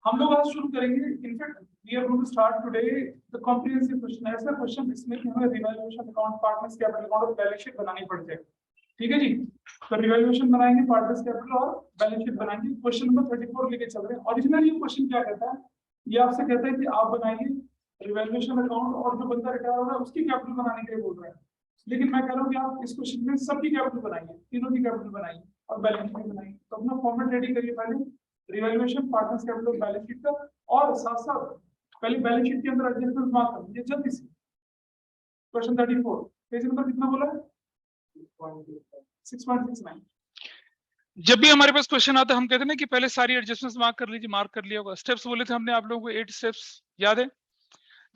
हम लोग आज शुरू करेंगे। In fact we are going to start today the comprehensive question. ऐसा क्वेश्चन इसमें कि हमें revaluation account, partners capital account और बैलेंस शीट बनानी पड़ जाए। ठीक है जी। तो रिवैल्यूएशन बनाएंगे, पार्टनर्स कैपिटल और बैलेंस शीट बनाएंगे। क्वेश्चन नंबर 34 लेके चल रहे हैं। ओरिजिनली ये क्वेश्चन क्या कहता है, ये आपसे कहता है कि आप बनाइए रिवैल्यूएशन अकाउंट और जो बंदा रिटायर हो रहा है उसकी कैपिटल बनाने के लिए बोल रहा है। लेकिन मैं कह रहा हूँ कि आप इस क्वेश्चन में सबकी कैपिटल बनाइए, तीनों की कैपिटल बनाइए और बैलेंस शीट बनाइए। तो अपना फॉर्मेट रेडी करिए पहले, रिवैल्यूएशन, पार्टनर्स कैपिटल और बैलेंस शीट का। और साथ साथ पहले बैलेंस शीट के अंदर एडजस्टमेंट मार्क कर दीजिए जल्दी से। क्वेश्चन 34 पेज नंबर कितना बोला है? 6.69। जब भी हमारे पास क्वेश्चन आता है हम कहते हैं ना कि पहले सारी एडजस्टमेंट्स मार्क कर लीजिए, मार्क कर लिया होगा। स्टेप्स बोले थे हमने आप लोगों को 8 स्टेप्स याद है?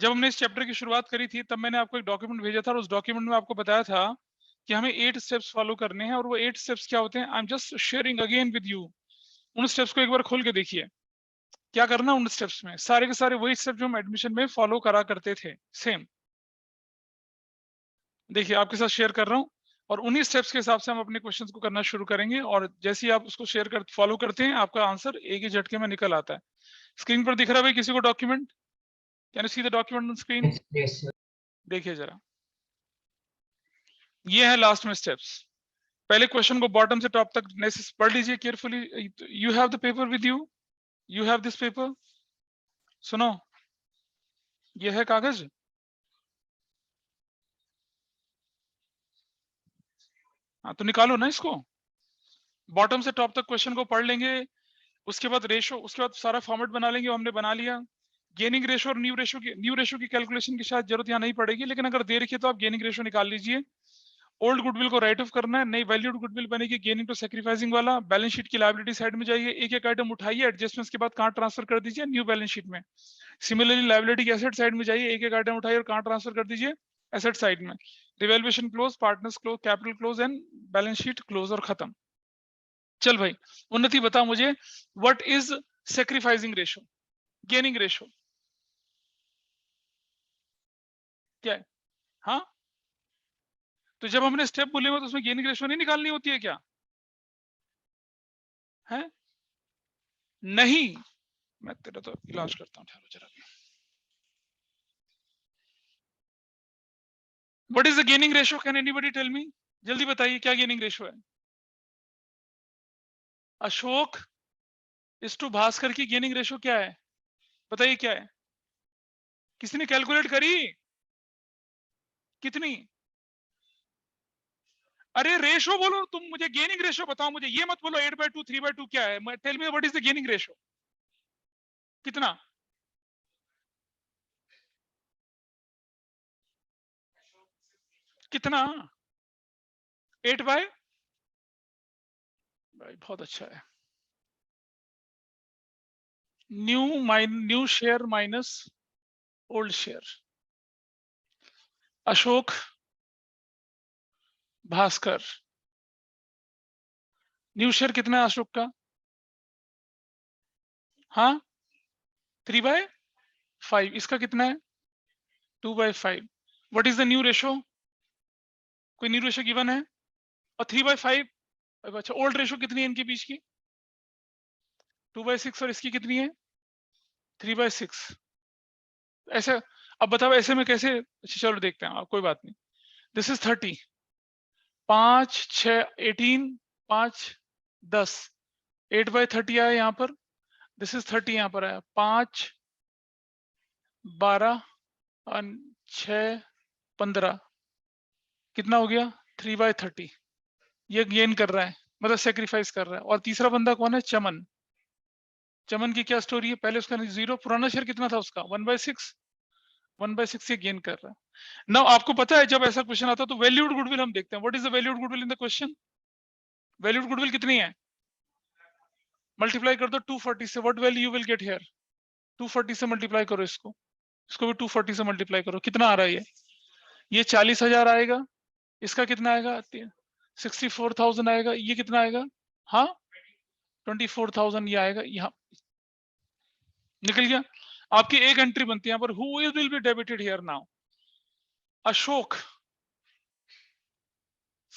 जब हमने इस चैप्टर की शुरुआत करी थी तब मैंने आपको एक डॉक्यूमेंट भेजा था और उस डॉक्यूमेंट में आपको बताया था कि हमें 8 स्टेप्स फॉलो करने हैं। और वो 8 स्टेप्स क्या होते हैं, I am just sharing again with you. उन स्टेप्स को एक बार खोल के देखिए क्या करना। उन स्टेप्स में सारे के सारे वही स्टेप जो हम एडमिशन में फॉलो करा करते थे, सेम। देखिए आपके साथ शेयर कर रहा हूँ और उन्हीं स्टेप्स के हिसाब से हम अपने क्वेश्चंस को करना शुरू करेंगे। और जैसे ही आप उसको शेयर कर फॉलो करते हैं आपका आंसर एक ही झटके में निकल आता है। स्क्रीन पर दिख रहा है भाई किसी को document? Can you see the document on screen? देखिए जरा, ये है लास्ट में स्टेप्स। पहले क्वेश्चन को बॉटम से टॉप तक पढ़ लीजिए carefully. You have the paper with you, you have this paper. सुनो, ये है कागज, हाँ तो निकालो ना इसको। बॉटम से टॉप तक क्वेश्चन को पढ़ लेंगे, उसके बाद रेशो, उसके बाद सारा फॉर्मेट बना लेंगे। हमने बना लिया। गेनिंग रेशो और न्यू रेशो की कैलकुलेशन की शायद जरूरत यहाँ नहीं पड़ेगी, लेकिन अगर दे रखी है तो आप गेनिंग रेशो निकाल लीजिए। ओल्ड गुडविल को राइट ऑफ करना है, नई वैल्यूड गुडविल बनेगी गेनिंग टू सैक्रिफाइसिंग वाला। बैलेंस शीट की लायबिलिटी साइड में जाइए, एक एक आइटम उठाइए, एडजस्टमेंट्स के बाद कहाँ ट्रांसफर कर दीजिए, न्यू बैलेंस शीट में। सिमिलरली लायबिलिटी की एसेट साइड में जाइए, एक एक आइटम उठाइए और कहाँ ट्रांसफर कर दीजिए, एसेट साइड में। Revaluation close, partners close, capital close and balance sheet close और खत्म। चल भाई उन्नति बता मुझे, what is sacrificing ratio, gaining ratio क्या है? हाँ तो जब हमने स्टेप बोले हुए तो उसमें गेनिंग रेशो नहीं निकालनी होती है क्या? है नहीं, मैं तेरा तो इलाज करता हूँ, ठहरो जरा। What is the gaining ratio, can anybody tell me? जल्दी बताइए क्या गेनिंग रेशो है? अशोक इस टू भास्कर की गेनिंग रेशो क्या है? बताइए क्या है? किसी ने कैलकुलेट करी? कितनी? अरे रेशो बोलो तुम, मुझे गेनिंग रेशो बताओ। मुझे ये मत बोलो 8/2 3/2 क्या है। Tell me what is the gaining ratio, कितना? कितना? 8 बाय, बहुत अच्छा है। New share minus old share. Ashok, Bhaskar, new share कितना है अशोक का? हाँ 3/5। इसका कितना है? 2/5। What is the new ratio? कोई न्यू रेशो गिवन है? और 3/5, अच्छा ओल्ड रेशो कितनी है इनके बीच की? 2/6। और इसकी कितनी है? 3/6। ऐसे अब बताओ ऐसे में कैसे? अच्छा चलो देखते हैं, कोई बात नहीं। दिस इज 30, 5 6 18, 5 10, 8/30 आया यहाँ पर। दिस इज 30 यहाँ पर आया, 5 12 और 6 15, कितना हो गया? 3/30। ये गेन कर रहा है, मतलब सेक्रीफाइस कर रहा है। और तीसरा बंदा कौन है? चमन। चमन की क्या स्टोरी है? पहले उसका 0, पुराना शेयर कितना था उसका? 1/6। 1/6 से गेन कर रहा है। नाउ आपको पता है जब ऐसा क्वेश्चन आता है तो वैल्यूड गुडविल हम देखते हैं। What is the valued goodwill in the question? Valued goodwill कितनी है? मल्टीप्लाई कर दो 240 से। What value you will get here? 240 से मल्टीप्लाई करो इसको, इसको भी 240 से मल्टीप्लाई करो। कितना आ रहा है ये 40,000 आएगा। इसका कितना आएगा? 64,000 आएगा। ये कितना आएगा? हाँ 24,000 ये आएगा। यहाँ निकल गया। आपकी एक एंट्री बनती है यहाँ पर, who will be debited here now? Ashok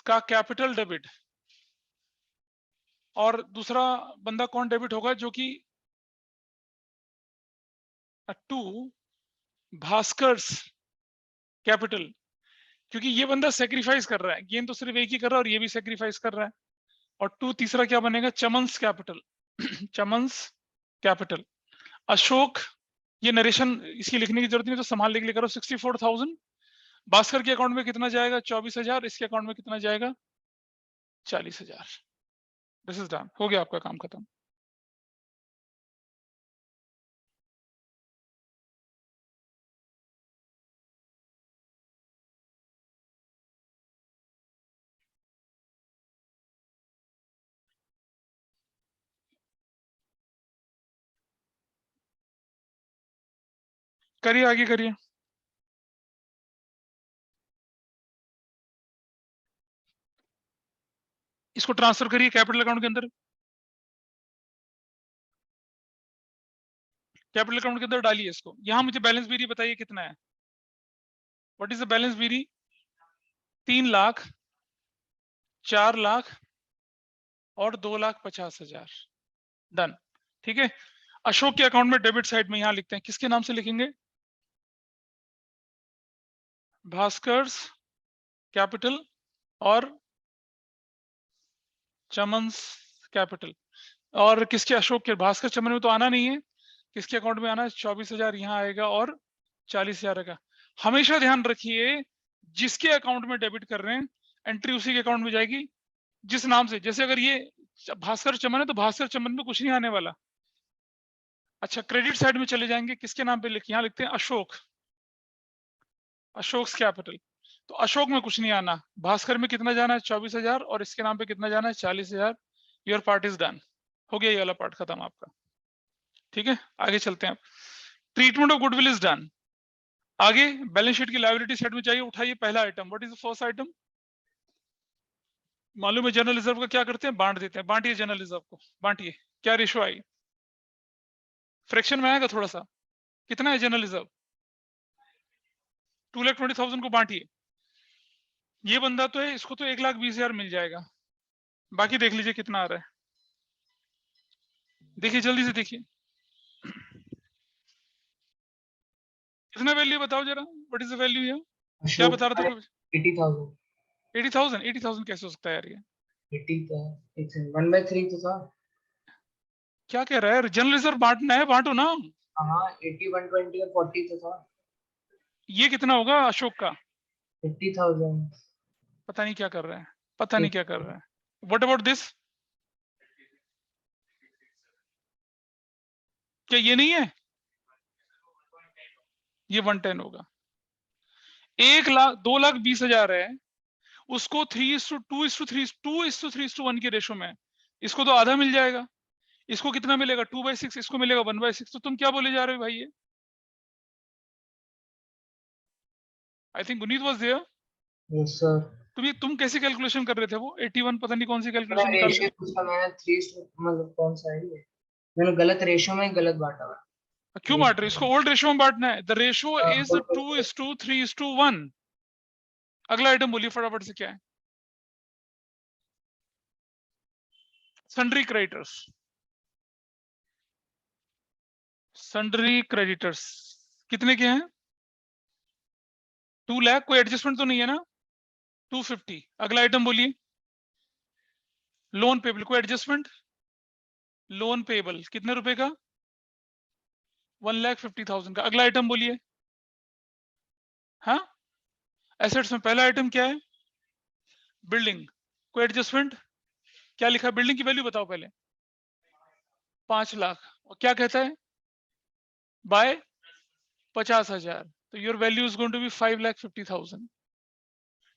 का कैपिटल डेबिट। और दूसरा बंदा कौन डेबिट होगा? जो कि टू भास्कर्स कैपिटल, क्योंकि ये बंदा सेक्रीफाइस कर रहा है, गेन तो सिर्फ एक ही कर रहा है और ये भी सेक्रीफाइस कर रहा है। और टू तीसरा क्या बनेगा, चमन्स कैपिटल चमन्स कैपिटल। अशोक, ये नरेशन इसकी लिखने की जरूरत नहीं, तो संभाल के लिए करो। 64,000 भास्कर के अकाउंट में कितना जाएगा, 24,000, इसके अकाउंट में कितना जाएगा, 40,000। दिस इज डन, हो गया आपका काम खत्म। करिए, आगे करिए। इसको ट्रांसफर करिए कैपिटल अकाउंट के अंदर, कैपिटल अकाउंट के अंदर डालिए इसको। यहां मुझे बैलेंस बीरी बताइए कितना है, व्हाट इज द बैलेंस बीरी? 3 लाख, 4 लाख और 2,50,000। डन, ठीक है। अशोक के अकाउंट में डेबिट साइड में यहां लिखते हैं, किसके नाम से लिखेंगे, भास्कर्स कैपिटल और चमन्स कैपिटल। और किसके, अशोक के, भास्कर चमन में तो आना नहीं है, किसके अकाउंट में आना है, 24,000 यहाँ आएगा और 40,000 आएगा। हमेशा ध्यान रखिए, जिसके अकाउंट में डेबिट कर रहे हैं एंट्री उसी के अकाउंट में जाएगी जिस नाम से। जैसे अगर ये भास्कर चमन है तो भास्कर चमन में कुछ नहीं आने वाला। अच्छा, क्रेडिट साइड में चले जाएंगे, किसके नाम पे लिखिए, यहाँ लिखते हैं अशोक, अशोक कैपिटल। तो अशोक में कुछ नहीं आना, भास्कर में कितना जाना है, 24,000, और इसके नाम पे कितना जाना है, 40,000। योर पार्ट इज डन, हो गया ये वाला पार्ट खत्म आपका। ठीक है, आगे चलते हैं। Treatment of goodwill is done. आगे बैलेंस शीट की लायबिलिटी साइड में चाहिए, उठाइए पहला item. What is the first item? मालूम है जनरल रिजर्व का क्या करते हैं, बांट देते हैं। बांटिए जनरल रिजर्व को, बांटिए। क्या रेशो आई, फ्रैक्शन में आएगा थोड़ा सा। कितना है जनरल रिजर्व, 2,20,000 को बांटिए। ये बंदा तो है, इसको तो 1,20,000 मिल जाएगा। बाकी देख लीजिए कितना आ रहा है, देखिए जल्दी से देखिए कितना वैल्यू बताओ जरा, what is the value here? क्या बता रहा था? 80,000। 80,000? 80,000 कैसे हो सकता है यार ये? 80 का 1/3 तो था। क्या कह रहा है, जनरल रिजर्व बांटना है, बांटो ना। हाँ 80, 120 और 40 तो था। ये कितना होगा अशोक का? 80,000। पता नहीं क्या कर रहा है, पता नहीं क्या कर रहा है। What about this? क्या ये नहीं है? ये 110 होगा। 2,20,000 है, उसको 3:2:3:1 के रेशो में, इसको तो आधा मिल जाएगा। इसको कितना मिलेगा, 2/6, इसको मिलेगा 1/6। तो तुम क्या बोले जा रहे हो भाई? ये I think Guneet was there. Yes sir. तुम कैसे कैलकुलेशन कर रहे थे? वो 81 पता नहीं कौन सी मेरा कैलकुलेशन निकाल रेशियो के। पूछा मैंने, 3 मतलब कौन सा है ये? मैंने गलत रेशियो में गलत बांटा हुआ। क्यों बांट रहे हो? इसको ओल्ड रेशो में बांटना है। The ratio is 2:3:1। अगला आइटम बोलिए फटाफट से, क्या है? सन्ड्री क्रेडिटर्स, सन्ड्री क्रेडिटर्स कितने के हैं? 2 लाख। कोई एडजस्टमेंट तो नहीं है ना? 250। अगला आइटम बोलिए, लोन पेबल, कोई एडजस्टमेंट? लोन पेबल कितने रुपए का? 1,50,000 का। अगला आइटम बोलिए। हाँ, एसेट्स में पहला आइटम क्या है? बिल्डिंग। कोई एडजस्टमेंट? क्या लिखा है, बिल्डिंग की वैल्यू बताओ पहले। 5 लाख। और क्या कहता है, बाय 50,000। तो your value is going to be 5,50,000।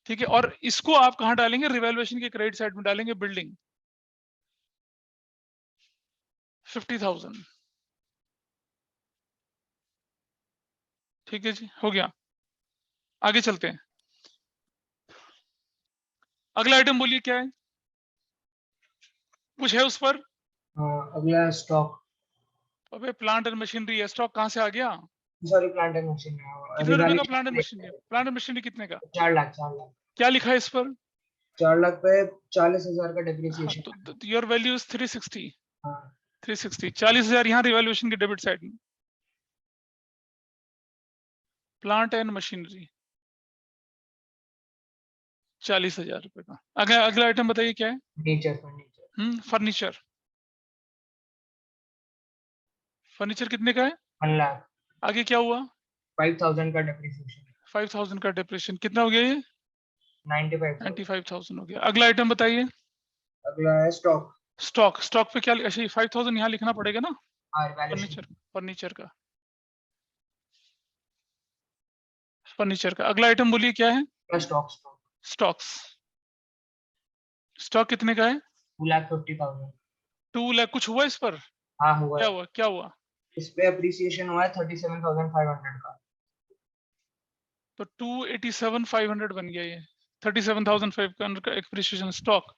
ठीक है, और इसको आप कहां डालेंगे, रिवैल्यूएशन के क्रेडिट साइड में डालेंगे, बिल्डिंग 50,000। ठीक है जी, हो गया। आगे चलते हैं, अगला आइटम बोलिए क्या है, कुछ है उस पर? हाँ अगला स्टॉक। अबे प्लांट एंड मशीनरी है, स्टॉक कहां से आ गया? सॉरी, प्लांट एंड मशीन है। कितने रुपए का plant and machinery? Plant and machinery कितने का? 4 लाख, 4 लाख। क्या लिखा है इस पर? 4 लाख पे 40,000 का हाँ, डेप्रिसिएशन। तो योर वैल्यू इज 360। हाँ 360, 40,000 यहाँ रिवैल्यूएशन के डेबिट साइड में। प्लांट एंड मशीनरी 40,000 रुपए का। अगला अगला आइटम बताइए क्या है? Furniture furniture. फर्नीचर कितने का है? 1 लाख। आगे क्या हुआ? 5,000 का डेप्रिसिएशन 5,000 का डिप्रेशन। कितना हो गया ये? 95,000। 95,000 हो गया। अगला आइटम बताइए। अगला है स्टॉक। स्टॉक। स्टॉक पे क्या? अच्छा 5,000 यहाँ लिखना पड़ेगा ना। और वैल्यूएशन फर्नीचर। फर्नीचर का। फर्नीचर का अगला आइटम बोलिए क्या है? Stock stock stocks. स्टॉक कितने का है? 2,50,000। 2 लाख। कुछ हुआ इस पर? हाँ हुआ क्या है। हुआ? क्या हुआ? इस पे अप्रिसिएशन हुआ है 37,500 का। तो 287,500 बन गया ये। 37,500 का एप्रिसिएशन। Stock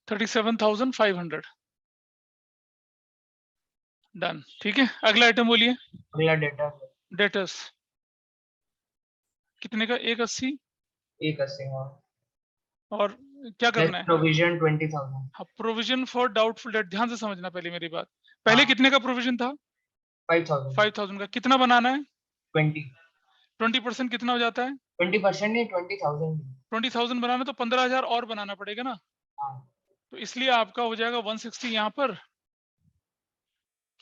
37,500 done. ठीक है अगला आइटम बोलिए। अगला डेटा डेटर्स कितने का? 180। 180। हाँ। और क्या करना है? प्रोविजन 20,000। हाँ प्रोविजन फॉर डाउटफुल डेट। ध्यान से समझना पहले मेरी बात। पहले हाँ। कितने का प्रोविजन था? 5,000। 5,000 का। कितना बनाना है? 20। 20% कितना हो जाता है? 20% नहीं 20,000। 20,000 बनाना तो 15,000 और बनाना पड़ेगा ना। हाँ। तो इसलिए आपका हो जाएगा 160 यहाँ पर।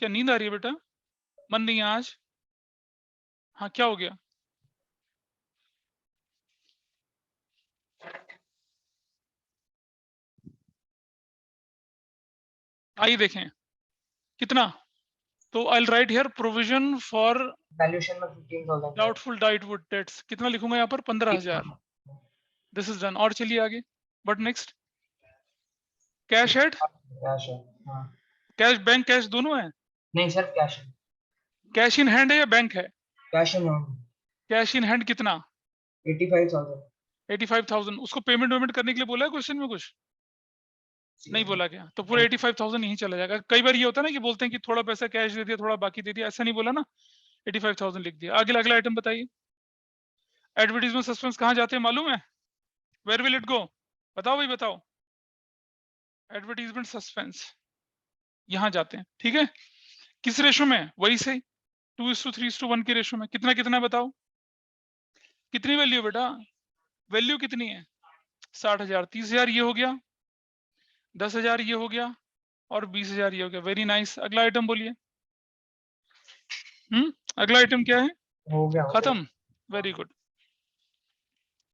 क्या नींद आ रही है बेटा? मन नहीं है आज? हाँ क्या हो गया? आइए देखें कितना। तो I write here provision for valuation में 15,000। डाउटफुल डाइटवुड डेट्स कितना लिखूंगा यहाँ पर? 15,000। This is done. और चलिए आगे। But next cash head. Cash है। हाँ। कैश बैंक कैश दोनों है? नहीं सर कैश है। कैश इन हैंड है या बैंक है? Cash in hand. Cash in hand कितना? 85,000। 85,000। उसको पेमेंट वेमेंट करने के लिए बोला है क्वेश्चन में कुछ? नहीं बोला क्या? तो पूरा 85,000 यहीं चला जाएगा। कई बार ये होता है ना कि बोलते हैं कि थोड़ा पैसा कैश दे दिया थोड़ा बाकी दे दिया, ऐसा नहीं बोला ना। 85,000 लिख दिया। अगला अगला आइटम बताइए। एडवर्टीजमेंट सस्पेंस कहाँ जाते हैं मालूम है? Where will it go? बताओ भाई बताओ। एडवर्टीजमेंट सस्पेंस यहाँ जाते हैं। ठीक है किस रेशो में? वही से 2:3:1 के रेशो में। कितना कितना बताओ? कितनी वैल्यू बेटा? वैल्यू कितनी है? 60,000। 30,000 ये हो गया, 10,000 ये हो गया और 20,000 ये हो गया। Very nice. अगला आइटम बोलिए। अगला आइटम क्या है? हो गया खत्म। Very good.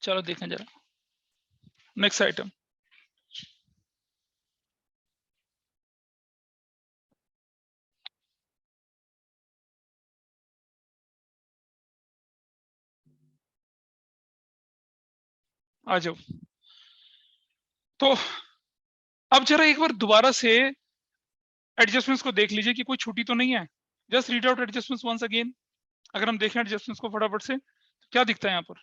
चलो देखें जरा नेक्स्ट आइटम। आ जाओ। तो अब जरा एक बार दोबारा से एडजस्टमेंट्स को देख लीजिए कि कोई छुट्टी तो नहीं है। Just read out adjustments once again. अगर हम देखें एडजस्टमेंट्स को फटाफट से तो क्या दिखता है यहाँ पर?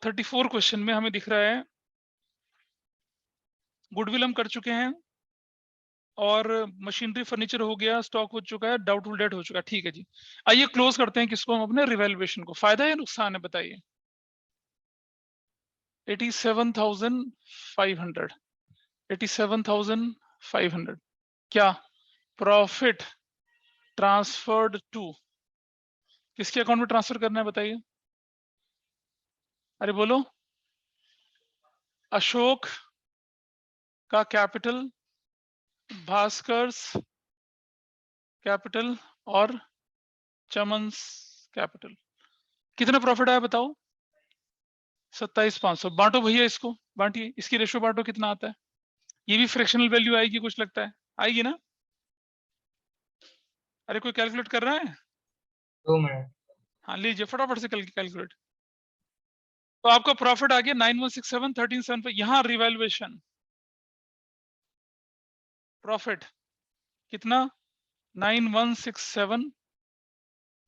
34 क्वेश्चन में हमें दिख रहा है गुडविल हम कर चुके हैं और मशीनरी फर्नीचर हो गया, स्टॉक हो चुका है, डाउटफुल डेट हो चुका है। ठीक है जी। आइए क्लोज करते हैं किसको? हम अपने रिवैल्यूएशन को। फायदा है नुकसान है बताइए? 87,500। 87,500 क्या प्रॉफिट ट्रांसफर्ड टू किसके अकाउंट में ट्रांसफर करना है बताइए? अरे बोलो। अशोक का कैपिटल, भास्कर्स कैपिटल और चमन्स कैपिटल। कितना प्रॉफिट आया बताओ? 27,500। बांटो भैया इसको, बांटिए। इसकी रेशो बांटो कितना आता है? ये भी फ्रैक्शनल वैल्यू आएगी कुछ लगता है? आएगी ना? अरे कोई कैलकुलेट कर रहा है? 2 मिनट। हाँ लीजिए फटाफट से कैलकुलेट। तो आपका प्रॉफिट आ गया 9167 1375। यहाँ रिवैल्यूएशन प्रॉफिट कितना? 9167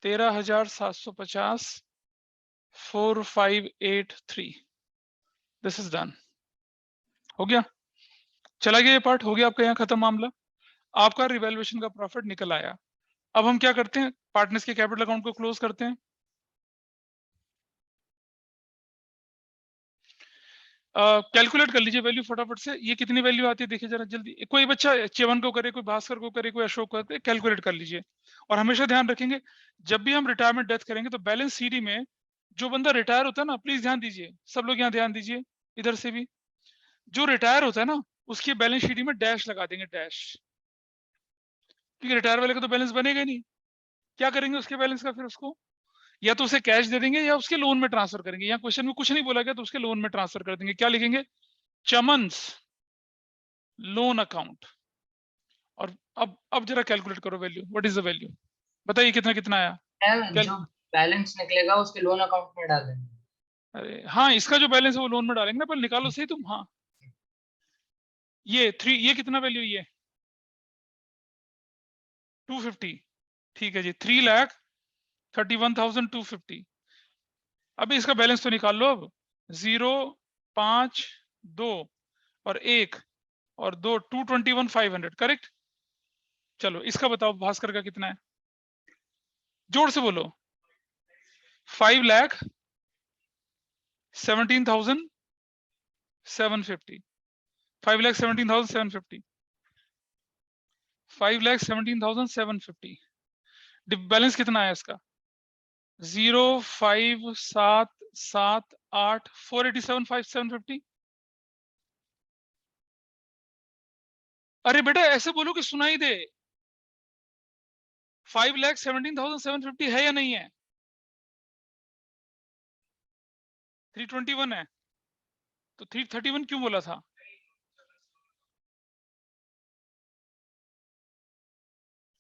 13,750 4583। This is done. हो गया। चला गया ये पार्ट। हो गया आपका यहाँ खत्म मामला। आपका रिवैल्यूएशन का प्रॉफिट निकल आया। अब हम क्या करते हैं? पार्टनर्स के कैपिटल अकाउंट को क्लोज करते हैं। कैलकुलेट कर लीजिए वैल्यू फटाफट से। ये कितनी वैल्यू आती है देखिए जरा जल्दी। कोई बच्चा च्यवन को करे, कोई भास्कर को करे, कोई अशोक को करे, कैलकुलेट कर लीजिए। और हमेशा ध्यान रखेंगे जब भी हम रिटायरमेंट डेथ करेंगे तो बैलेंस सीडी में जो बंदा रिटायर होता है ना, प्लीज ध्यान दीजिए, सब लोग यहाँ ध्यान दीजिए, इधर से भी। जो रिटायर होता है ना उसकी बैलेंस शीट में डैश लगा देंगे, डैश, क्योंकि रिटायर वाले का तो बैलेंस बनेगा ही नहीं। क्या करेंगे उसके बैलेंस का फिर? उसको या तो उसे कैश दे देंगे या उसके लोन में ट्रांसफर करेंगे। यहाँ क्वेश्चन में कुछ नहीं बोला गया तो उसके लोन में ट्रांसफर कर देंगे। क्या लिखेंगे? चमन्स लोन अकाउंट। और अब जरा कैलकुलेट करो value, what is the value, बताइए कितना कितना आया। जो बैलेंस निकलेगा उसके लोन अकाउंट में डाल देंगे। अरे हाँ, इसका जो बैलेंस है वो लोन में डालेंगे ना, पर निकालो सही तुम। हाँ, ये 3, ये कितना वैल्यू? ये 250, ठीक है जी, 3,31,250। अभी इसका बैलेंस तो निकाल लो अब। 0, 5, 2 और 1 और 2, 221,500, करेक्ट। चलो इसका बताओ भास्कर का कितना है, जोर से बोलो। 5,17,750, 5,17,750, 5,17,750। बैलेंस कितना है इसका? 0, 5, 7, 7, 8, 487,750। अरे बेटा ऐसे बोलो कि सुनाई दे। 5,17,750 है या नहीं है? 321 है तो 331 क्यों बोला था?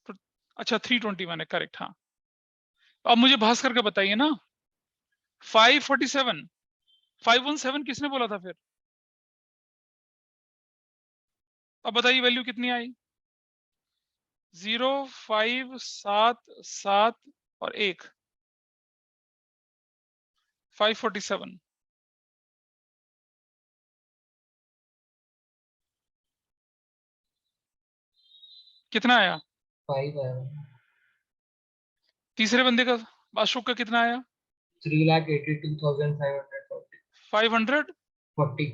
तो अच्छा 321 है, करेक्ट। हाँ, अब मुझे भास्कर का बताइए ना। 547, 517 किसने बोला था फिर? अब बताइए वैल्यू कितनी आई? 0, 5, 7, 7 और 1, 547। कितना आया? 5 आया। तीसरे बंदे का, अशोक का कितना आया? 3,82,540। 540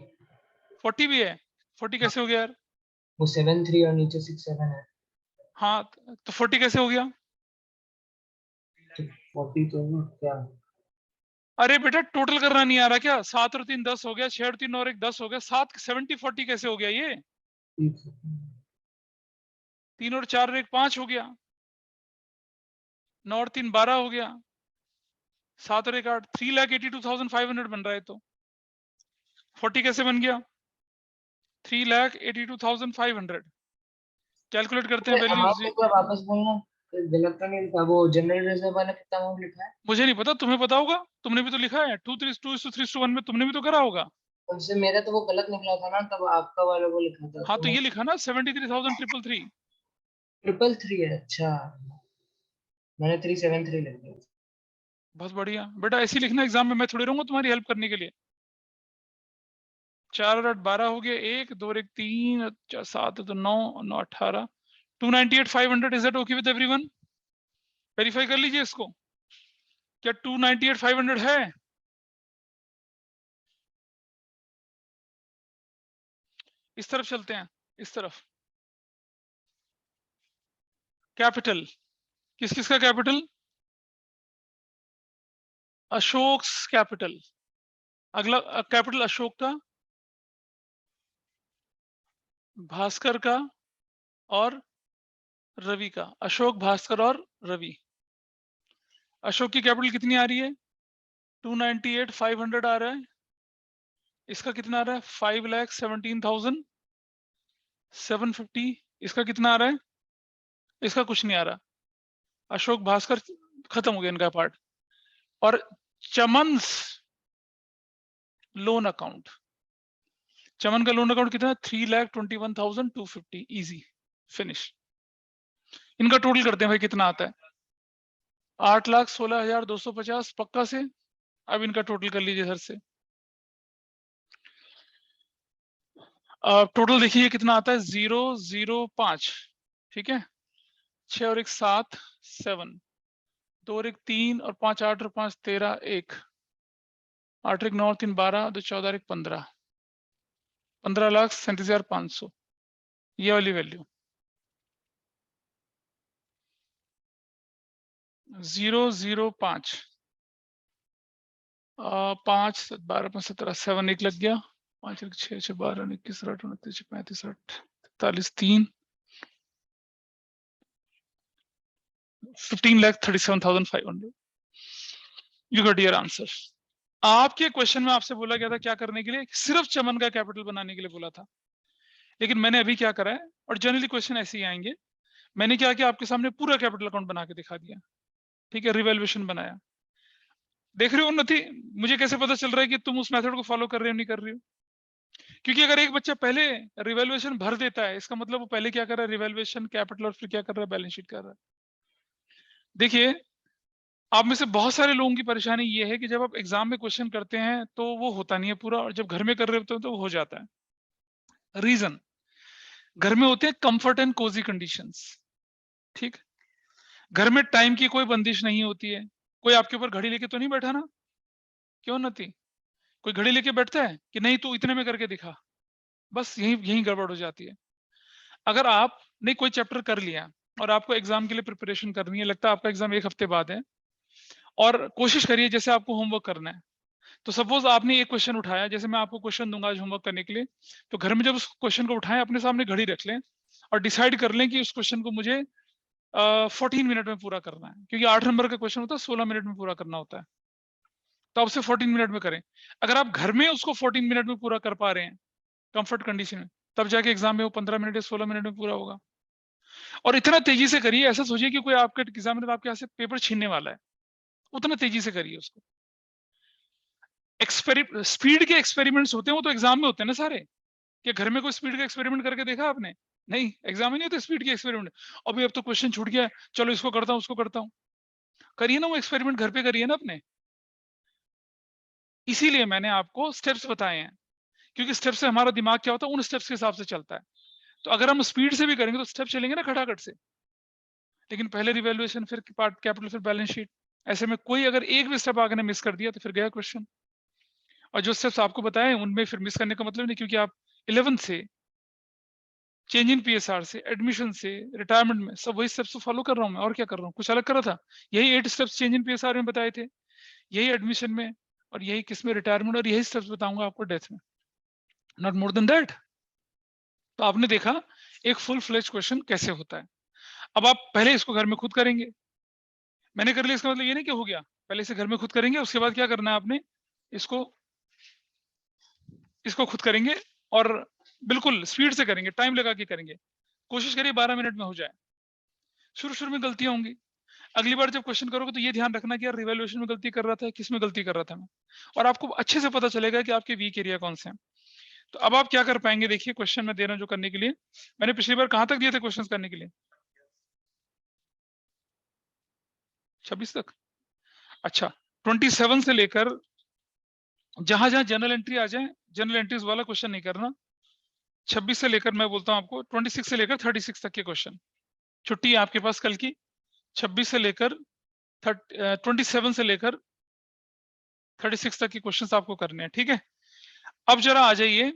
40 भी है? 40 कैसे हो गया यार? वो 7 3 और नीचे 6 7 है। हाँ तो 40 कैसे हो गया? तो 40 तो ना क्या? अरे बेटा टोटल करना नहीं आ रहा क्या? 7 और 3 10 हो गया, 6 और 3 और 1 10 हो गया, 7 70 40 कैसे हो गया ये? 3 और 4 और 1 5 हो गया, 9 और 3 12 हो गया, 7 और 1 8, 3,82,500 बन रहा है। तो 40 कैसे बन गया? 3,82,500। कैलकुलेट करते हैं वैल्यू। अमाउंट एक बार वापस बोलना, गलत तो नहीं लिखा? वो जनरल रिजर्व वाला कितना अमाउंट लिखा है? मुझे नहीं पता, तुम्हें पता होगा, तुमने भी तो लिखा है 2:3:1 में, तुमने भी तो करा होगा। उससे मेरा तो वो गलत निकला था ना, तब आपका वाला वो लिखा था हाँ तो तो मैं ये लिखा ना 73,333। 333 है। अच्छा, मैंने 373 लिख दिया। बहुत बढ़िया बेटा, ऐसे ही लिखना एग्जाम में, मैं थोड़ी रहूंगा तुम्हारी हेल्प करने के लिए। 4 और 8 12 हो गया, 1 2 और 1 3, 7 तो 9 9 18, 298,500। Is that okay with everyone? Verify कर लीजिए इसको, क्या 298,500 है? इस तरफ चलते हैं, इस तरफ। कैपिटल, किस किस का कैपिटल? अशोक कैपिटल। अगला कैपिटल अशोक का, भास्कर का और रवि का। अशोक, भास्कर और रवि। अशोक की कैपिटल कितनी आ रही है? 298,500 आ रहा है। इसका कितना आ रहा है? 5,17,750। इसका कितना आ रहा है? इसका कुछ नहीं आ रहा। अशोक भास्कर खत्म हो गया इनका पार्ट। और चमन्स लोन अकाउंट, चमन का लोन अकाउंट कितना है? 3,21,250। Easy, finish. इनका टोटल करते हैं भाई, कितना आता है? 8,16,250 पक्का से। अब इनका टोटल कर लीजिए सर से। टोटल देखिए कितना आता है? 0,0,5, ठीक है, 6 और 1 7, 7, 2 और 1 3 और 5 8 और 5 13, 1 8 और 1 9 और 3 12, 2 14 और 1 15। 15,37,500 ये वाली वैल्यू 005 5 12 5 17 7 1 लग गया 5 1 6 6 12 21 8 29 35 8 43 3 15,37,500 यू गॉट योर आंसर। आपके क्वेश्चन में आपसे बोला गया था क्या करने के लिए, सिर्फ चमन का कैपिटल बनाने के लिए बोला था, लेकिन मैंने अभी क्या करा है, और जनरली क्वेश्चन ऐसे ही आएंगे, मैंने क्या किया आपके सामने पूरा कैपिटल अकाउंट बना के दिखा दिया, ठीक है, रिवैल्यूएशन बनाया। देख रहे हो उन्नति, मुझे कैसे पता चल रहा है कि तुम उस मेथड को फॉलो कर रहे हो नहीं कर रहे हो? क्योंकि अगर एक बच्चा पहले रिवैल्यूएशन भर देता है, इसका मतलब वो पहले क्या कर रहा है, रिवैल्यूएशन कैपिटल, और फिर क्या कर रहा है, बैलेंस शीट कर रहा है। देखिए आप में से बहुत सारे लोगों की परेशानी ये है कि जब आप एग्जाम में क्वेश्चन करते हैं तो वो होता नहीं है पूरा, और जब घर में कर रहे होते हैं तो वो हो जाता है। रीजन, घर में होते हैं कंफर्ट एंड कोजी कंडीशंस, ठीक, घर में टाइम की कोई बंदिश नहीं होती है, कोई आपके ऊपर घड़ी लेके तो नहीं बैठा ना, क्यों नती, कोई घड़ी लेके बैठता है कि नहीं तू इतने में करके दिखा, बस यही यही गड़बड़ हो जाती है। अगर आपने कोई चैप्टर कर लिया और आपको एग्जाम के लिए प्रिपरेशन करनी है, लगता है आपका एग्जाम 1 हफ्ते बाद है, और कोशिश करिए जैसे आपको होमवर्क करना है, तो सपोज आपने एक क्वेश्चन उठाया, जैसे मैं आपको क्वेश्चन दूंगा आज होमवर्क करने के लिए, तो घर में जब उस क्वेश्चन को उठाएं अपने सामने घड़ी रख लें और डिसाइड कर लें कि उस क्वेश्चन को मुझे 14 मिनट में पूरा करना है, क्योंकि 8 नंबर का क्वेश्चन होता है, 16 मिनट में पूरा करना होता है, तो आपसे 14 मिनट में करें। अगर आप घर में उसको 14 मिनट में पूरा कर पा रहे हैं कंफर्ट कंडीशन में, तब जाके एग्जाम में वो 15 मिनट या 16 मिनट में पूरा होगा। और इतना तेजी से करिए, ऐसा सोचिए कि कोई आपके एग्जामिनर आपके यहाँ से पेपर छीनने वाला है, उतना तेजी से करिए उसको। स्पीड के एक्सपेरिमेंट्स होते हैं, वो तो एग्जाम में होते हैं ना सारे, कि घर में कोई स्पीड का एक्सपेरिमेंट करके देखा आपने? नहीं, एग्जाम में नहीं होते स्पीड के एक्सपेरिमेंट। अभी अब तो क्वेश्चन छूट गया, चलो इसको करता हूँ उसको करता हूँ, करिए ना वो एक्सपेरिमेंट घर पे करिए ना अपने। इसीलिए मैंने आपको स्टेप्स बताए हैं, क्योंकि स्टेप से हमारा दिमाग क्या होता है, उन स्टेप्स के हिसाब से चलता है। तो अगर हम स्पीड से भी करेंगे तो स्टेप चलेंगे ना खटाखट से, लेकिन पहले रिवैल्यूएशन, फिर पार्ट कैपिटल, फिर बैलेंस शीट, ऐसे में कोई अगर एक भी स्टेप आगे ने मिस कर दिया तो फिर गया क्वेश्चन। और जो स्टेप्स आपको बताए उनमें फिर मिस करने का मतलब नहीं, क्योंकि आप 11th से, चेंज इन पीएसआर से, एडमिशन से, रिटायरमेंट में, सब वही स्टेप्स तो फॉलो कर रहा हूं मैं, और क्या कर रहा हूँ, कुछ अलग कर रहा था? यही 8 स्टेप्स चेंज इन पीएसआर में बताए थे, यही एडमिशन में, और यही किसमें, रिटायरमेंट, और यही स्टेप्स बताऊंगा आपको डेथ में, नॉट मोर देन दैट। तो आपने देखा एक फुल फ्लेज क्वेश्चन कैसे होता है। अब आप पहले इसको घर में खुद करेंगे, मैंने कर लिया इसका मतलब ये नहीं कि हो गया, पहले से घर में खुद करेंगे, उसके बाद क्या करना है आपने, इसको इसको खुद करेंगे, और बिल्कुल स्पीड से करेंगे, टाइम लगा के करेंगे, कोशिश करिए 12 मिनट में हो जाए। शुरू में गलतियां होंगी, अगली बार जब क्वेश्चन करोगे तो ये ध्यान रखना कि यार रिवैल्यूएशन में गलती कर रहा था, किस में गलती कर रहा था मैं, और आपको अच्छे से पता चलेगा कि आपके वीक एरिया कौन से हैं। तो अब आप क्या कर पाएंगे, देखिए क्वेश्चन में दे रहा हूं जो करने के लिए, मैंने पिछली बार कहां तक दिए थे क्वेश्चन करने के लिए, 26 तक। अच्छा, 27 से लेकर जहां जहां जनरल एंट्री आ जाए, जनरल एंट्रीज वाला क्वेश्चन नहीं करना। 26 से लेकर, मैं बोलता हूं आपको 26 से लेकर 36 तक के क्वेश्चन, छुट्टी है आपके पास कल की, 26 से लेकर 27 से लेकर 36 तक के क्वेश्चंस आपको करने हैं, ठीक है। अब जरा आ जाइए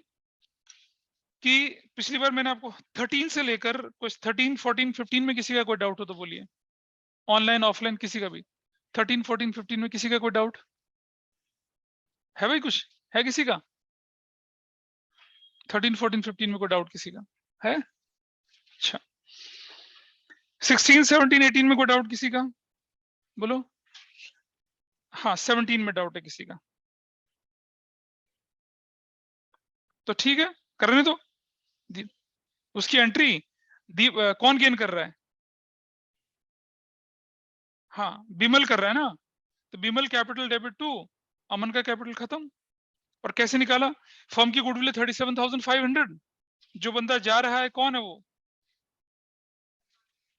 कि पिछली बार मैंने आपको 13 से लेकर कुछ 13, 14, 15 में किसी का कोई डाउट हो तो बोलिए, ऑनलाइन ऑफलाइन किसी का भी, 13, 14, 15 में किसी का कोई डाउट है भाई, कुछ है किसी का? 13, 14, 15 में कोई डाउट किसी का है? अच्छा, 16, 17, 18 में कोई डाउट किसी का, बोलो। हाँ, 17 में डाउट है किसी का, तो ठीक है, करने दो। उसकी एंट्री कौन गेन कर रहा है? हाँ, बिमल कर रहा है ना, तो बिमल कैपिटल डेबिट टू, अमन का कैपिटल खत्म। और कैसे निकाला, फर्म की गुडविल 37,500, जो बंदा जा रहा है कौन है वो,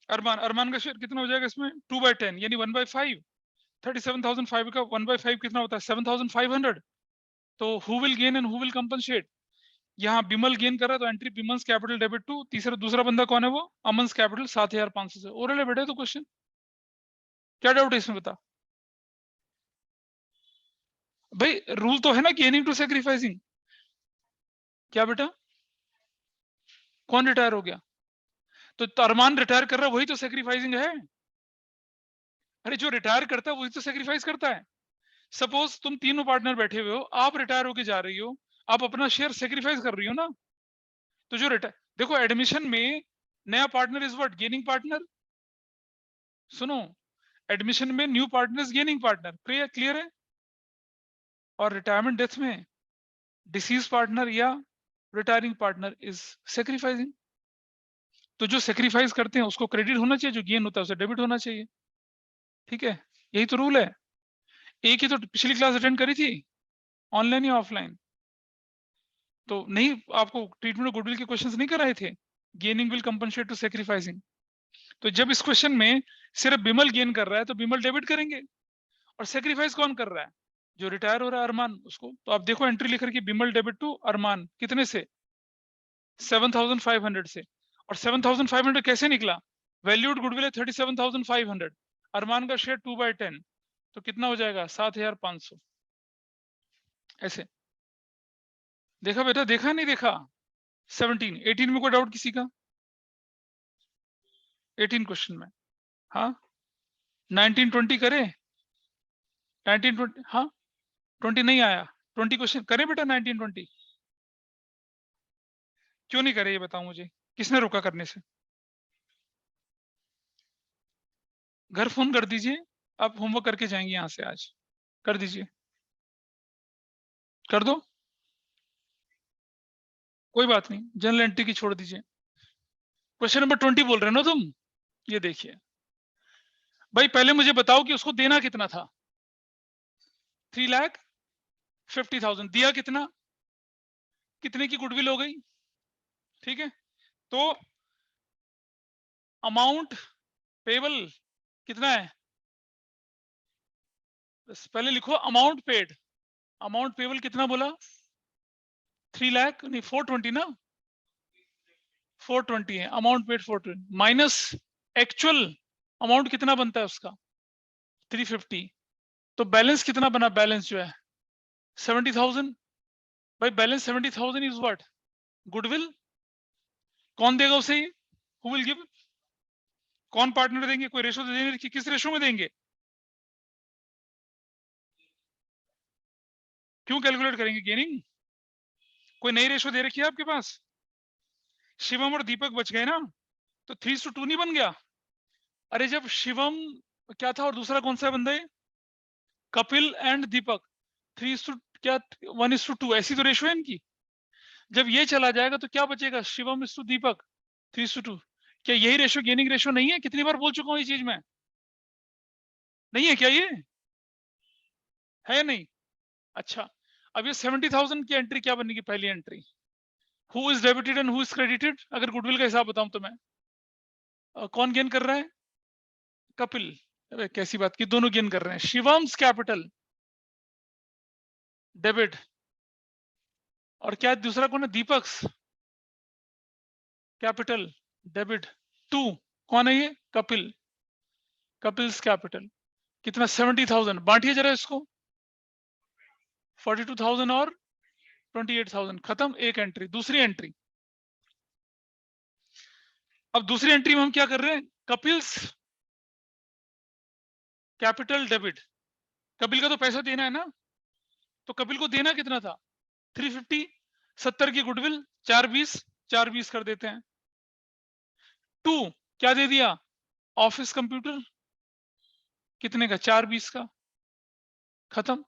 अरमान। अरमान का शेयर कितना हो जाएगा इसमें, 2/10 यानी 1/5। 37,500 का 1/5 कितना होता है, 7,500। तो who will gain and who will compensate, यहाँ बिमल गेन कर रहा है तो एंट्री बिमल्स कैपिटल डेबिट टू, दूसरा बंदा कौन है वो, अमन्स कैपिटल 7,500 से। ओरल है बेटा तो क्वेश्चन, क्या डाउट है इसमें बता भाई, रूल तो है ना, गेनिंग टू सेक्रीफाइसिंग, क्या बेटा, कौन रिटायर हो गया? तो अरमान रिटायर कर रहा है, वही तो सेक्रीफाइसिंग है। अरे जो रिटायर करता है वही तो सेक्रीफाइस करता है। सपोज तुम तीनों पार्टनर बैठे हुए हो, आप रिटायर होके जा रही हो, आप अपना शेयर सेक्रीफाइस कर रही हो ना। तो जो रिटायर, देखो एडमिशन में नया partner is what, gaining partner. सुनो, एडमिशन में new partner is gaining partner, clear है। और रिटायरमेंट डेथ में डिसीज पार्टनर या रिटायरिंग पार्टनर इज सेक्रीफाइसिंग। तो जो सेक्रीफाइस करते हैं उसको क्रेडिट होना चाहिए, जो गेन होता है उसे डेबिट होना चाहिए। ठीक है, यही तो रूल है। एक ही तो पिछली क्लास अटेंड करी थी, ऑनलाइन या ऑफलाइन? तो नहीं, आपको ट्रीटमेंट ऑफ गुडविल के क्वेश्चंस नहीं कराए थे, gaining will compensate to sacrificing. तो जब इस क्वेश्चन में सिर्फ बिमल गेन कर रहा है तो बिमल डेबिट करेंगे, और सेक्रीफाइस कौन कर रहा है? जो रिटायर हो रहा है अरमान, उसको। तो आप देखो एंट्री लिख रखी बिमल डेबिट टू अरमान, कितने से? 7,500 से। और 7,500 कैसे निकला? वैल्यूड गुडविल है 37,500, अरमान का शेयर 2/10, तो कितना हो जाएगा? 7,500। ऐसे देखा बेटा, देखा नहीं देखा? 17 18 में कोई डाउट किसी का? 18 क्वेश्चन में, हाँ 19 20 करे, 19 20, हाँ 20 नहीं आया, 20 क्वेश्चन करे बेटा, 19 20 क्यों नहीं करे ये बताओ मुझे, किसने रोका करने से? घर फोन कर दीजिए, आप होमवर्क करके जाएंगे यहाँ से आज, कर दीजिए, कर दो, कोई बात नहीं, जनरल एंट्री की छोड़ दीजिए। क्वेश्चन नंबर 20 बोल रहे हो ना तुम? ये देखिए भाई, पहले मुझे बताओ कि उसको देना कितना था? 3,50,000 दिया कितना? कितने की गुडविल हो गई? ठीक है, तो अमाउंट पेबल कितना है? बस पहले लिखो अमाउंट पेड। अमाउंट पेबल कितना बोला? 3 लाख नहीं, 420 ना, 420 है amount paid, 420 minus actual amount कितना बनता है उसका? 350। तो बैलेंस कितना बना? बैलेंस जो है 70,000। भाई बैलेंस 70,000 इज व्हाट? गुडविल। कौन देगा उसे? Who will give? कौन पार्टनर देंगे? कोई रेशो देंगे कि किस रेशो में देंगे? क्यों कैलकुलेट करेंगे गेनिंग? कोई नई रेशो दे रखी है आपके पास? शिवम और दीपक बच गए ना, तो 3:2 नहीं बन गया? अरे जब शिवम क्या था और दूसरा कौन सा बंदा है? कपिल एंड दीपक, 3 क्या 1:2, ऐसी तो रेशो है इनकी। जब ये चला जाएगा तो क्या बचेगा? शिवम इज टू दीपक 3:2। क्या यही रेशो गेनिंग रेशो नहीं है? कितनी बार बोल चुका हूं ये चीज मैं, नहीं है क्या ये? है नहीं? अच्छा, अब ये 70,000 की एंट्री क्या बनेगी? पहली entry, who is debited and who is credited. अगर गुडविल का हिसाब बताऊं तो मैं, कौन गेन कर रहा है? कपिल। अरे कैसी बात की, दोनों गेन कर रहे हैं। शिवम्स कैपिटल डेबिट, और क्या दूसरा कौन है? दीपक्स कैपिटल डेबिट टू, कौन है ये? कपिल। कपिल्स कैपिटल कितना? 70,000। बांटिए जरा इसको, 42,000 और 28,000, खत्म। एक एंट्री। दूसरी एंट्री, अब दूसरी एंट्री में हम क्या कर रहे हैं? Kapil's capital debit. कपिल का तो पैसा देना है ना, तो कपिल को देना कितना था? 350। 70 की गुडविल, 420, 420 कर देते हैं। टू क्या दे दिया? ऑफिस कंप्यूटर, कितने का? 420 का, खत्म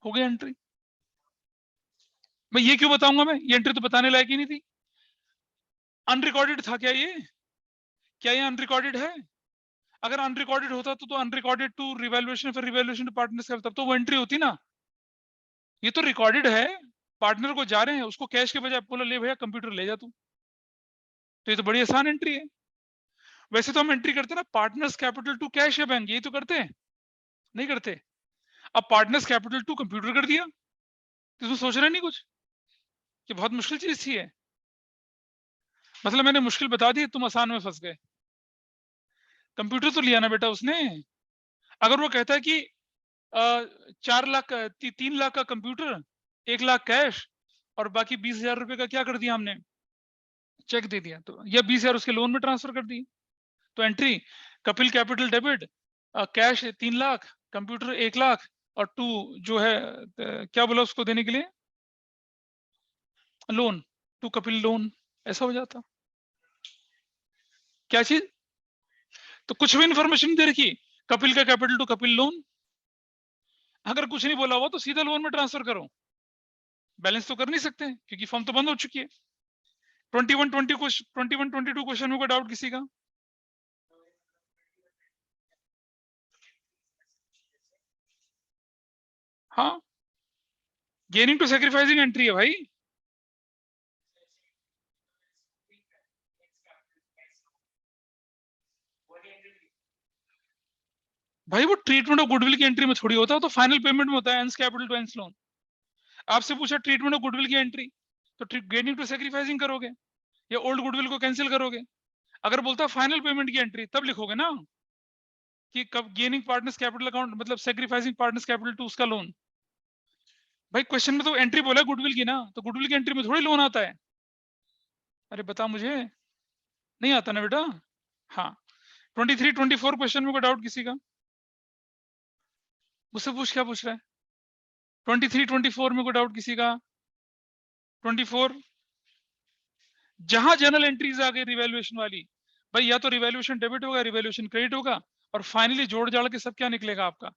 हो गया एंट्री। मैं ये क्यों बताऊंगा? मैं ये एंट्री तो बताने लायक ही नहीं थी। अनरिकॉर्डेड था क्या ये? क्या ये अनरिकॉर्डेड है? अगर अनरिकॉर्डेड होता तो अनरिकॉर्डेड टू रिवैल्यूएशन, फिर रिवैल्यूएशन टू पार्टनर्स, तब तो वो एंट्री होती ना। ये तो रिकॉर्डेड है, पार्टनर को जा रहे हैं, उसको कैश के बजाय बोला ले भैया कंप्यूटर ले जा तू, तो ये तो बड़ी आसान एंट्री है। वैसे तो हम एंट्री करते हैं ना, पार्टनर्स कैपिटल टू कैश या बैंक, यही तो करते हैं, नहीं करते? अब पार्टनर्स कैपिटल टू कंप्यूटर कर दिया, तो इसमें सोच रहे नहीं कुछ कि बहुत मुश्किल चीज थी है? मतलब मैंने मुश्किल बता दी, तुम आसान में फंस गए। कंप्यूटर तो लिया ना बेटा उसने। अगर वो कहता है कि 4 लाख 3 लाख का कंप्यूटर, 1 लाख कैश, और बाकी 20,000 रुपए का क्या कर दिया हमने, चेक दे दिया, तो या 20,000 उसके लोन में ट्रांसफर कर दी। तो entry Kapil capital debit, cash 3 lakh, computer 1 lakh, और 2 जो है क्या बोला उसको देने के लिए, लोन, 2 कपिल लोन, ऐसा हो जाता। क्या चीज, तो कुछ भी इंफॉर्मेशन दे रखी, कपिल का कैपिटल टू कपिल लोन, अगर कुछ नहीं बोला हुआ तो सीधा लोन में ट्रांसफर करो, बैलेंस तो कर नहीं सकते क्योंकि फॉर्म तो बंद हो चुकी है। 21-22 क्वेश्चन में कोई डाउट किसी का? हाँ, गेनिंग टू सैक्रिफाइसिंग एंट्री है भाई। भाई वो ट्रीटमेंट ऑफ गुडविल की एंट्री में थोड़ी होता है, तो फाइनल पेमेंट में होता है, एंस कैपिटल टू एंस लोन। आपसे पूछा ट्रीटमेंट ऑफ गुडविल की एंट्री, तो गेनिंग टू सैक्रिफाइसिंग करोगे या ओल्ड गुडविल को कैंसिल करोगे? अगर बोलता फाइनल पेमेंट की एंट्री तब लिखोगे ना कि कब गेनिंग पार्टनर्स कैपिटल अकाउंट मतलब सैक्रिफाइसिंग पार्टनर्स कैपिटल टू उसका लोन। भाई क्वेश्चन में तो एंट्री बोला गुडविल की ना, तो गुडविल की एंट्री में थोड़ी लोन आता है। अरे बता मुझे, नहीं आता ना बेटा। हाँ, 23-24 क्वेश्चन में कोई डाउट किसी का? मुझसे पूछ, क्या पूछ रहा है? 23-24 में कोई डाउट किसी का? 24 जहां जनरल एंट्रीज आ गई रिवैल्यूएशन वाली, भाई या तो रिवैल्यूएशन डेबिट होगा, रिवैल्यूएशन क्रेडिट होगा, और फाइनली जोड़ जाड़ के सब क्या निकलेगा आपका,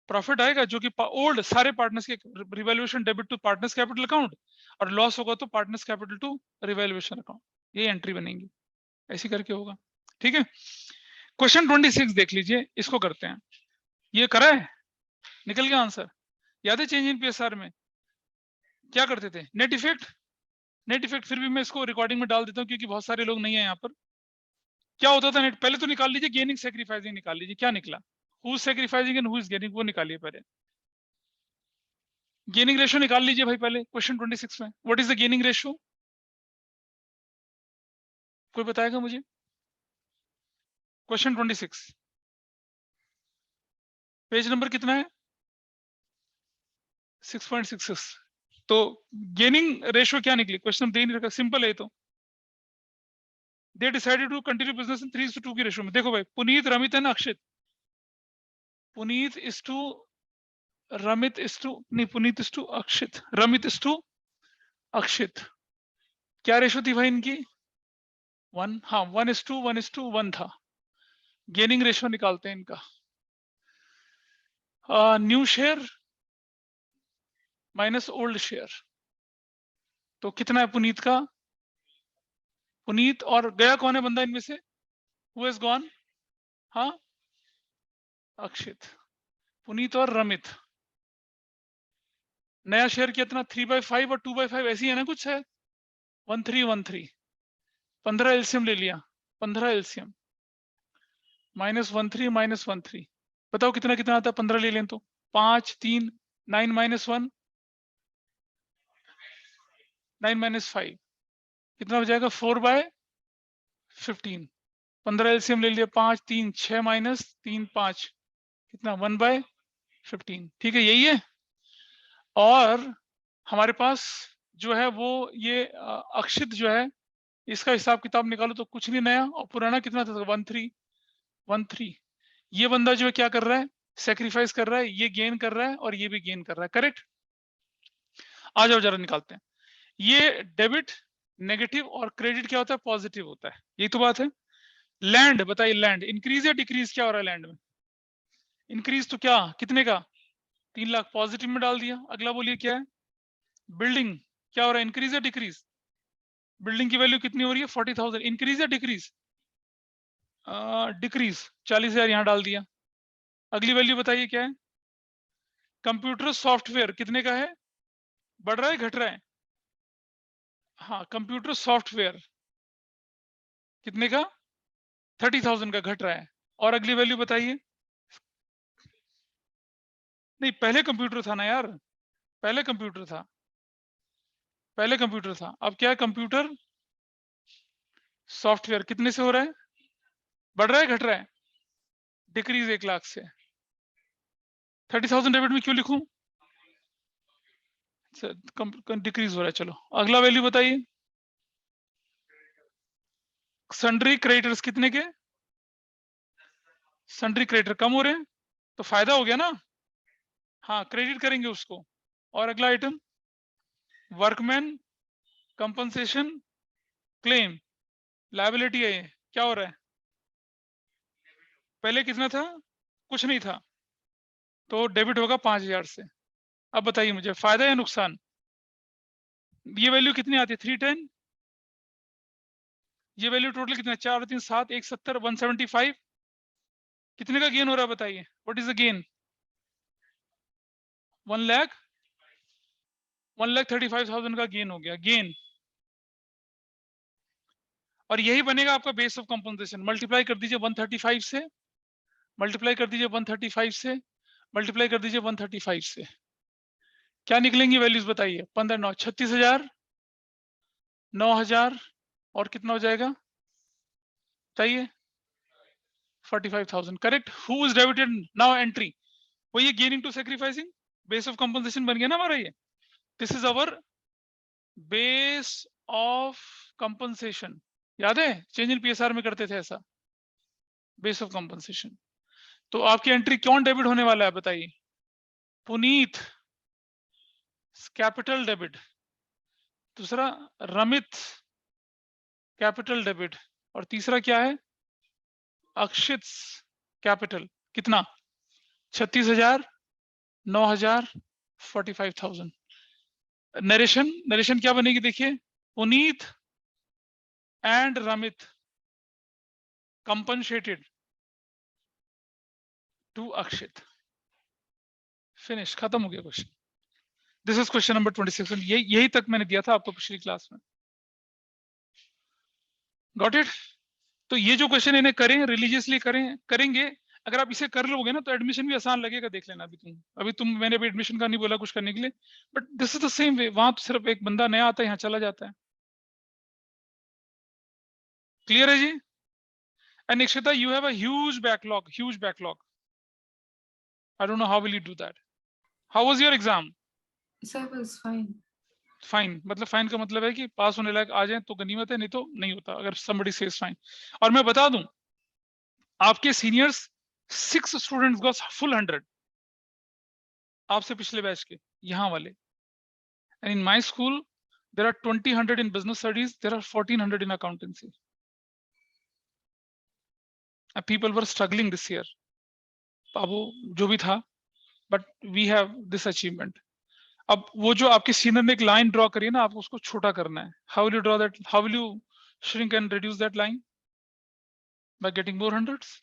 प्रॉफिट आएगा, जो कि ओल्ड सारे पार्टनर्स के revaluation debit to partners capital account, और लॉस होगा तो partners capital to revaluation account, ये एंट्री बनेगी, ऐसी करके होगा। ठीक है, क्वेश्चन 26 देख लीजिए, इसको करते हैं। ये करा है, निकल गया आंसर। याद है चेंज इन पीएसआर में क्या करते थे, नेट इफेक्ट। नेट इफेक्ट फिर भी मैं इसको रिकॉर्डिंग में डाल देता हूँ क्योंकि बहुत सारे लोग नहीं है यहाँ पर। क्या होता था नेट, पहले तो निकाल लीजिए, गेनिंग सैक्रिफाइसिंग निकाल लीजिए, क्या निकला, who is sacrificing and who is gaining, वो निकालिए पहले। गेनिंग रेशियो निकाल लीजिए भाई पहले, क्वेश्चन 26 में what is the gaining ratio, कोई बताएगा मुझे? क्वेश्चन 26 पेज नंबर कितना है, 6.66। तो गेनिंग रेशियो क्या निकली, क्वेश्चन दे नहीं रखा, सिंपल है तो। They decided to continue business in 3:2 की रेशियो में। देखो भाई, Puneet, Ramit and Akshit, Puneet is to Ramit is to, नहीं Puneet is to Akshit, Ramit is to Akshit, क्या रेशो थी भाई इनकी, 1, हाँ 1:1:1 था। गेनिंग रेशो निकालते हैं इनका, new share minus old share, तो कितना है पुनीत का, पुनीत और गया कौन है बंदा इनमें से, हु हैज गॉन, हाँ अक्षित, पुनीत और रमित। नया शेयर कितना, 3/5 और 2/5 ऐसी है ना कुछ है, 1313, 15 एलसीएम ले लिया, 15 एलसीएम -13 बताओ कितना कितना आता है, 15 ले लें तो 5 3 9 -1 9 -5 कितना हो जाएगा, 4/15, 15 एलसीएम ले लिया, 5 3 6 -3 5 कितना, 1/15। ठीक है, यही है। और हमारे पास जो है वो ये अक्षित जो है, इसका हिसाब किताब निकालो तो कुछ नहीं नया, और पुराना कितना था, 1313। ये बंदा जो है क्या कर रहा है, सेक्रीफाइस कर रहा है, ये गेन कर रहा है और ये भी गेन कर रहा है, करेक्ट। आ जाओ जरा निकालते हैं। ये डेबिट नेगेटिव और क्रेडिट क्या होता है, पॉजिटिव होता है, यही तो बात है। लैंड बताइए, लैंड इंक्रीज या डिक्रीज, क्या हो रहा है लैंड में, इंक्रीज, तो क्या कितने का, 3 लाख, पॉजिटिव में डाल दिया। अगला बोलिए क्या है, बिल्डिंग, क्या हो रहा है, इंक्रीज या डिक्रीज, बिल्डिंग की वैल्यू कितनी हो रही है, 40,000, इंक्रीज या डिक्रीज, डिक्रीज, 40,000 यहां डाल दिया। अगली वैल्यू बताइए क्या है, कंप्यूटर सॉफ्टवेयर कितने का है, बढ़ रहा है घट रहा है, हाँ कंप्यूटर सॉफ्टवेयर कितने का, 30,000 का, घट रहा है। और अगली वैल्यू बताइए, नहीं पहले कंप्यूटर था ना यार, पहले कंप्यूटर था, पहले कंप्यूटर था, अब क्या है, कंप्यूटर सॉफ्टवेयर कितने से हो रहा है, बढ़ रहा है घट रहा है, डिक्रीज 1 लाख से। 30,000 डेबिट में क्यों लिखूं, डिक्रीज हो रहा है। चलो अगला वैल्यू बताइए। सन्ड्री क्रेडिटर्स कितने के? सन्ड्री क्रेडिटर कम हो रहे हैं तो फायदा हो गया ना। हाँ क्रेडिट करेंगे उसको। और अगला item workman compensation claim liability है। ये क्या हो रहा है? पहले कितना था? कुछ नहीं था, तो डेबिट होगा 5000 से। अब बताइए मुझे फायदा या नुकसान? ये वैल्यू कितनी आती है? 310। ये वैल्यू टोटल कितना? 4 3 7 170 175। कितने का गेन हो रहा है बताइए? What is the gain? 1,35,000 का गेन हो गया। गेन। और यही बनेगा आपका बेस ऑफ कंपनसेशन। मल्टीप्लाई कर दीजिए 135 से, मल्टीप्लाई कर दीजिए 135 से, मल्टीप्लाई कर दीजिए 135 से। क्या निकलेंगी वैल्यूज बताइए? 15 9 36,000, 9,000 और कितना हो जाएगा चाहिए? 45,000। Correct. Who is debited now? Entry. वही gaining to sacrificing. Base of compensation बन गया ना हमारा ये। This is our base of compensation. याद है चेंज इन पीएसआर में करते थे ऐसा, बेस ऑफ कंपनसेशन। तो आपकी एंट्री कौन डेबिट होने वाला है बताइए? पुनीत कैपिटल डेबिट, दूसरा रमित कैपिटल डेबिट, और तीसरा क्या है? अक्षित कैपिटल। कितना? 36,000, 9,000, 45,000। नरेशन, नरेशन क्या बनेगी देखिए? Puneet and Ramit compensated to Akshit. Finish, खत्म हो गया क्वेश्चन। This is question number 26। यही तक मैंने दिया था आपको पिछली क्लास में। Got it? तो ये जो क्वेश्चन इन्हें करें, रिलीजियसली करेंगे। अगर आप इसे कर लोगे ना तो एडमिशन भी आसान लगेगा। देख लेना अभी तुम मैंने अभी एडमिशन का नहीं बोला कुछ करने के लिए, but this is the same way. वहां तो सिर्फ एक बंदा नया आता है, यहाँ चला जाता है। क्लियर है जी? And Nikshita, you have a huge backlog, huge backlog. I don't know how will you do that. How was your exam? Sir was fine. Fine मतलब फाइन का मतलब है कि पास होने लायक आ जाए तो गनीमत है, नहीं तो नहीं होता अगर somebody says फाइन। और मैं बता दूं आपके सीनियर्स 6 स्टूडेंट्स गॉट फुल 100 आपसे पिछले बैच के, यहाँ वाले। And in my school there are 20 in business studies, there are 1400 in accountancy, and people were struggling this year। बाबू जो भी था, but we have this achievement। अब वो जो आपके सीनियर ने एक लाइन ड्रॉ करी है ना, आपको उसको छोटा करना है। How will you draw that? How will you shrink and reduce that line? By getting more hundreds।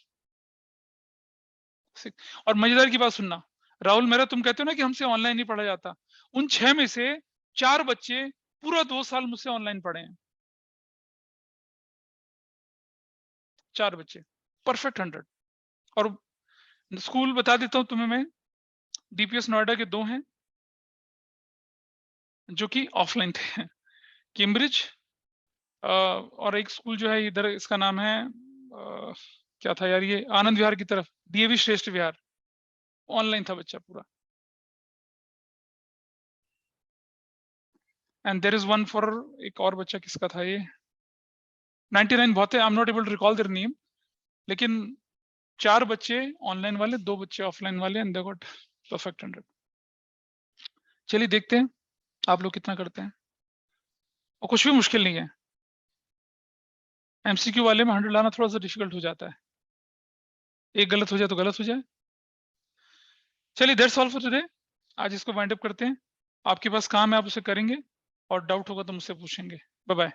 और मजेदार की बात सुनना, राहुल मेरा, तुम कहते हो ना कि हमसे ऑनलाइन नहीं पढ़ा जाता, उन 6 में से 4 बच्चे पूरा 2 साल मुझसे ऑनलाइन पढ़े हैं। 4 बच्चे परफेक्ट 100। और स्कूल बता देता हूं तुम्हें मैं, डीपीएस नोएडा के 2 हैं जो कि ऑफलाइन थे, कैम्ब्रिज और एक स्कूल जो है इधर, इसका नाम है क्या था यार, ये आनंद विहार की तरफ, डीएवी श्रेष्ठ विहार, ऑनलाइन था बच्चा पूरा। And there is one for, एक और बच्चा किसका था ये, 99 बहुत है, I am not able to recall their name, लेकिन 4 बच्चे ऑनलाइन वाले, 2 बच्चे ऑफलाइन वाले, एंड दे गॉट परफेक्ट 100। चलिए देखते हैं आप लोग कितना करते हैं, और कुछ भी मुश्किल नहीं है। एमसीक्यू वाले में 100 लाना थोड़ा सा डिफिकल्ट हो जाता है, एक गलत हो जाए तो गलत हो जाए। चलिए दैट्स ऑल फॉर टुडे, आज इसको वाइंड अप करते हैं। आपके पास काम है आप उसे करेंगे, और डाउट होगा तो मुझसे पूछेंगे। Bye bye.